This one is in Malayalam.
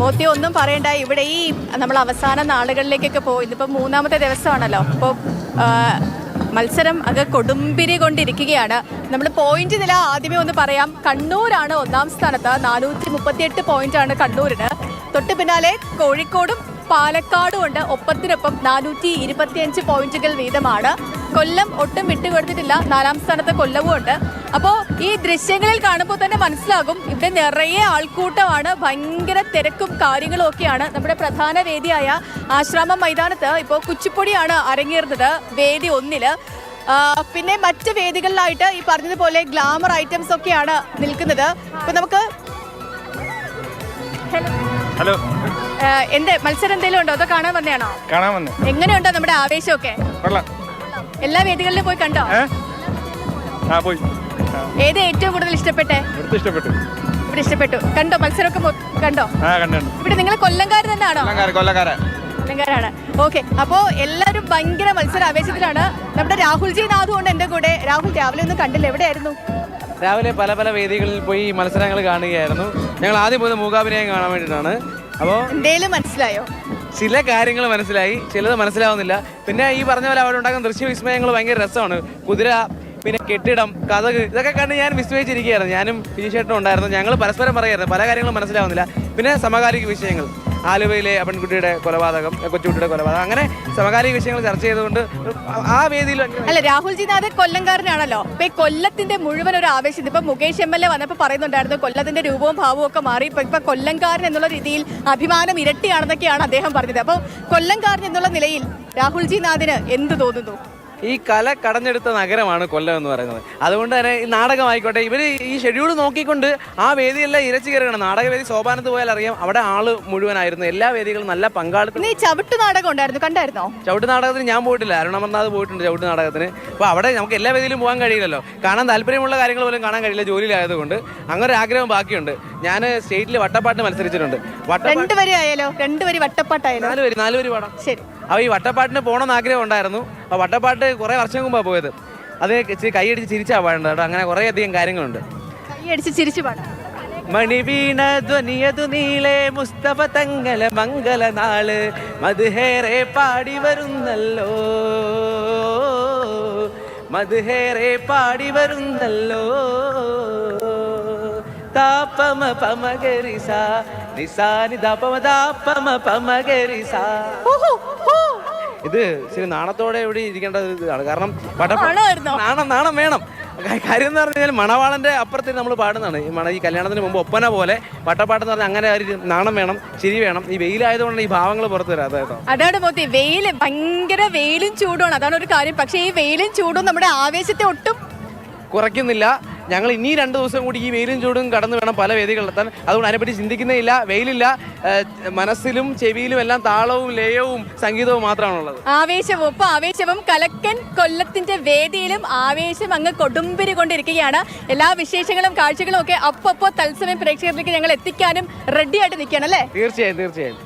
മോത്തി ഒന്നും പറയണ്ട. ഇവിടെ ഈ നമ്മൾ അവസാന നാളുകളിലേക്കൊക്കെ പോയി, ഇതിപ്പോൾ മൂന്നാമത്തെ ദിവസമാണല്ലോ. അപ്പോൾ മത്സരം അത് കൊടുമ്പിരി കൊണ്ടിരിക്കുകയാണ്. നമ്മൾ പോയിന്റ് നില ആദ്യമേ ഒന്ന് പറയാം. കണ്ണൂരാണ് ഒന്നാം സ്ഥാനത്ത്, 438 പോയിന്റാണ് കണ്ണൂരിന്. തൊട്ട് പിന്നാലെ കോഴിക്കോടും പാലക്കാടും ഉണ്ട്. ഒപ്പത്തിനൊപ്പം 425 പോയിന്റുകൾ വീതമാണ്. കൊല്ലം ഒട്ടും വിട്ടുകൊടുത്തിട്ടില്ല, 4ാം സ്ഥാനത്ത് കൊല്ലവും ഉണ്ട്. അപ്പോൾ ഈ ദൃശ്യങ്ങളിൽ കാണുമ്പോൾ തന്നെ മനസ്സിലാകും ഇവിടെ നിറയെ ആൾക്കൂട്ടമാണ്, ഭയങ്കര തിരക്കും കാര്യങ്ങളും ഒക്കെയാണ്. നമ്മുടെ പ്രധാന വേദിയായ ആശ്രാമം മൈതാനത്ത് ഇപ്പോൾ കുച്ചിപ്പൊടിയാണ് അരങ്ങേറുന്നത് വേദി 1-ല്. പിന്നെ മറ്റ് വേദികളിലായിട്ട് ഈ പറഞ്ഞതുപോലെ ഗ്ലാമർ ഐറ്റംസ് ഒക്കെയാണ് നിൽക്കുന്നത്. ഇപ്പൊ നമുക്ക് ഹലോ എന്ത് മത്സരം എന്തെങ്കിലും ഉണ്ടോ? അതോ കാണാൻ വന്നെയാണോ? കാണാൻ വന്നു. എങ്ങനെയുണ്ടോ നമ്മുടെ ആവേശമൊക്കെ? എല്ലാ വേദികളിലും പോയി കണ്ടോ? പോയി. ഏത് ഏറ്റവും കൂടുതൽ ഇഷ്ടപ്പെട്ടെ? ഇവിടെ ഇഷ്ടപ്പെട്ടു. കണ്ടോ മത്സരമൊക്കെ കണ്ടോ? ഇവിടെ നിങ്ങൾ കൊല്ലംകാർ തന്നെയാണോ? കൊല്ലംകാരാണ്. ഓക്കെ, അപ്പോ എല്ലാവരും ഭയങ്കര മത്സര ആവേശത്തിലാണ്. നമ്മുടെ രാഹുൽജി നാഥും ഉണ്ട് എന്റെ കൂടെ. രാഹുൽ, രാവിലെ ഒന്നും കണ്ടില്ല, എവിടെയായിരുന്നു? രാവിലെ പല പല വേദികളിൽ പോയി മത്സരങ്ങൾ കാണുകയായിരുന്നു. ഞങ്ങൾ ആദ്യം പോയത് മൂകാഭിനയം കാണാൻ വേണ്ടിയിട്ടാണ്. അപ്പോൾ എന്തേലും മനസ്സിലായോ? ചില കാര്യങ്ങൾ മനസ്സിലായി, ചിലത് മനസ്സിലാവുന്നില്ല. പിന്നെ ഈ പറഞ്ഞ പോലെ അവിടെ ഉണ്ടാക്കുന്ന ദൃശ്യവിസ്മയങ്ങൾ ഭയങ്കര രസമാണ്. കുതിര, പിന്നെ കെട്ടിടം, കഥക്, ഇതൊക്കെ കണ്ട് ഞാൻ വിസ്മയിച്ചിരിക്കുകയായിരുന്നു. ഞാനും വിജയശേട്ടനും ഉണ്ടായിരുന്നു. ഞങ്ങൾ പരസ്പരം പറയായിരുന്നു, പല കാര്യങ്ങളും മനസ്സിലാവുന്നില്ല. പിന്നെ സമകാലിക വിഷയങ്ങൾ, ആലുവയിലെ പെൺകുട്ടിയുടെ കൊലപാതകം, കൊച്ചുകുട്ടിയുടെ കൊലപാതകം, അങ്ങനെ സമകാലിക വിഷയങ്ങൾ ചർച്ച ചെയ്തുകൊണ്ട് ആ വേദിയിൽ. അല്ല, രാഹുൽജി നാഥ് കൊല്ലംകാരനാണല്ലോ. ഇപ്പൊ ഈ കൊല്ലത്തിന്റെ മുഴുവൻ ഒരു ആവേശം, ഇപ്പൊ മുകേഷ് MLA വന്നപ്പോ പറയുന്നുണ്ടായിരുന്നു കൊല്ലത്തിന്റെ രൂപവും ഭാവവും ഒക്കെ മാറി. ഇപ്പൊ കൊല്ലംകാരൻ എന്നുള്ള രീതിയിൽ അഭിമാനം ഇരട്ടിയാണെന്നൊക്കെയാണ് അദ്ദേഹം പറഞ്ഞത്. അപ്പൊ കൊല്ലംകാരൻ എന്നുള്ള നിലയിൽ രാഹുൽജി നാഥിന് എന്ത് തോന്നുന്നു? ഈ കല കടഞ്ഞെടുത്ത നഗരമാണ് കൊല്ലം എന്ന് പറയുന്നത്. അതുകൊണ്ട് തന്നെ ഈ നാടകമായിക്കോട്ടെ, ഇവർ ഈ ഷെഡ്യൂൾ നോക്കിക്കൊണ്ട് ആ വേദിയെല്ലാം ഇരച്ചു കയറുകയാണ്. നാടകവേദി സോപാനത്ത് പോയാൽ അറിയാം, അവിടെ ആള് മുഴുവനായിരുന്നു. എല്ലാ വേദികളും നല്ല പങ്കാളിത്തം. ചവിട്ട് നാടകം ഉണ്ടായിരുന്നു, കണ്ടായിരുന്നോ? ചവിട്ട് നാടകത്തിന് ഞാൻ പോയിട്ടില്ല, അരുണമർനാഥ് പോയിട്ടുണ്ട് ചവിട്ട് നാടകത്തിന്. അപ്പോൾ അവിടെ നമുക്ക് എല്ലാ വേദിയിലും പോകാൻ കഴിയില്ലല്ലോ. കാണാൻ താല്പര്യമുള്ള കാര്യങ്ങൾ പോലും കാണാൻ കഴിയില്ല ജോലിയിലായതുകൊണ്ട്. അങ്ങനെ ഒരു ആഗ്രഹം ബാക്കിയുണ്ട്. ഞാൻ സ്റ്റേറ്റിൽ വട്ടപ്പാട്ട് മത്സരിച്ചിട്ടുണ്ട്. രണ്ടുപേര് വട്ടപ്പാട്ടായാലോ? 4 പേര് പാടാം. ശരി. അപ്പോൾ ഈ വട്ടപ്പാട്ടിന് പോകണമെന്ന് ആഗ്രഹം ഉണ്ടായിരുന്നു. അപ്പോൾ വട്ടപ്പാട്ട് കുറേ വർഷം മുമ്പാണ് പോയത്. അത് കൈയടിച്ച് ചിരിച്ചാ പാടേണ്ടത് കേട്ടോ. അങ്ങനെ കുറേ അധികം കാര്യങ്ങളുണ്ട്. കൈയടിച്ച് ചിരിച്ചു പാടാം. മണിവീണ ധ്വനിയതു നീളെ മുസ്തഫ തങ്ങള മംഗല നാള് മധുഹേറെ പാടി വരുന്നല്ലോ, മധുഹേറെ പാടി വരുന്നല്ലോ. താപമ പമഗരിസ നിസാനി ദാപമ ദാപമ പമഗരിസ. ഇത് ശരി നാണത്തോടെ ഇവിടെ ഇരിക്കേണ്ട ഇതാണ്. കാരണം നാണം വേണം. കാര്യം എന്ന് പറഞ്ഞാൽ മണവാളന്റെ അപ്പുറത്തേക്ക് നമ്മൾ പാടുന്നതാണ്. ഈ കല്യാണത്തിന് മുമ്പ് ഒപ്പന പോലെ വട്ടപ്പാട്ടെന്ന് പറഞ്ഞാൽ അങ്ങനെ ഒരു നാണം വേണം, ചിരി വേണം. ഈ വെയിലായതുകൊണ്ട് ഈ ഭാവങ്ങൾ പുറത്തു വരാം. അതാണ് മോത്തി, വെയില് ഭയങ്കര വെയിലും ചൂടുമാണ്, അതാണ് ഒരു കാര്യം. പക്ഷേ ഈ വെയിലും ചൂടും നമ്മുടെ ആവേശത്തെ ഒട്ടും കുറയ്ക്കുന്നില്ല. ഞങ്ങൾ ഇനി 2 ദിവസം കൂടി ഈ വെയിലും ചൂടും കടന്നു വേണം പല വേദികളിലെത്താൻ. അതുകൊണ്ട് അതിനെപ്പറ്റി ചിന്തിക്കുന്നേയില്ല. വെയിലില്ല, മനസ്സിലും ചെവിയിലും എല്ലാം താളവും ലയവും സംഗീതവും മാത്രമാണുള്ളത്. ആവേശവും കലക്കൻ കൊല്ലത്തിന്റെ വേദിയിലും ആവേശം അങ്ങ് കൊടുമ്പിരി കൊണ്ടിരിക്കുകയാണ്. എല്ലാ വിശേഷങ്ങളും കാഴ്ചകളും ഒക്കെ അപ്പോ തത്സമയം പ്രേക്ഷകരിലേക്ക് ഞങ്ങൾ എത്തിക്കാനും റെഡി ആയിട്ട് നിൽക്കുകയാണ് അല്ലേ? തീർച്ചയായും.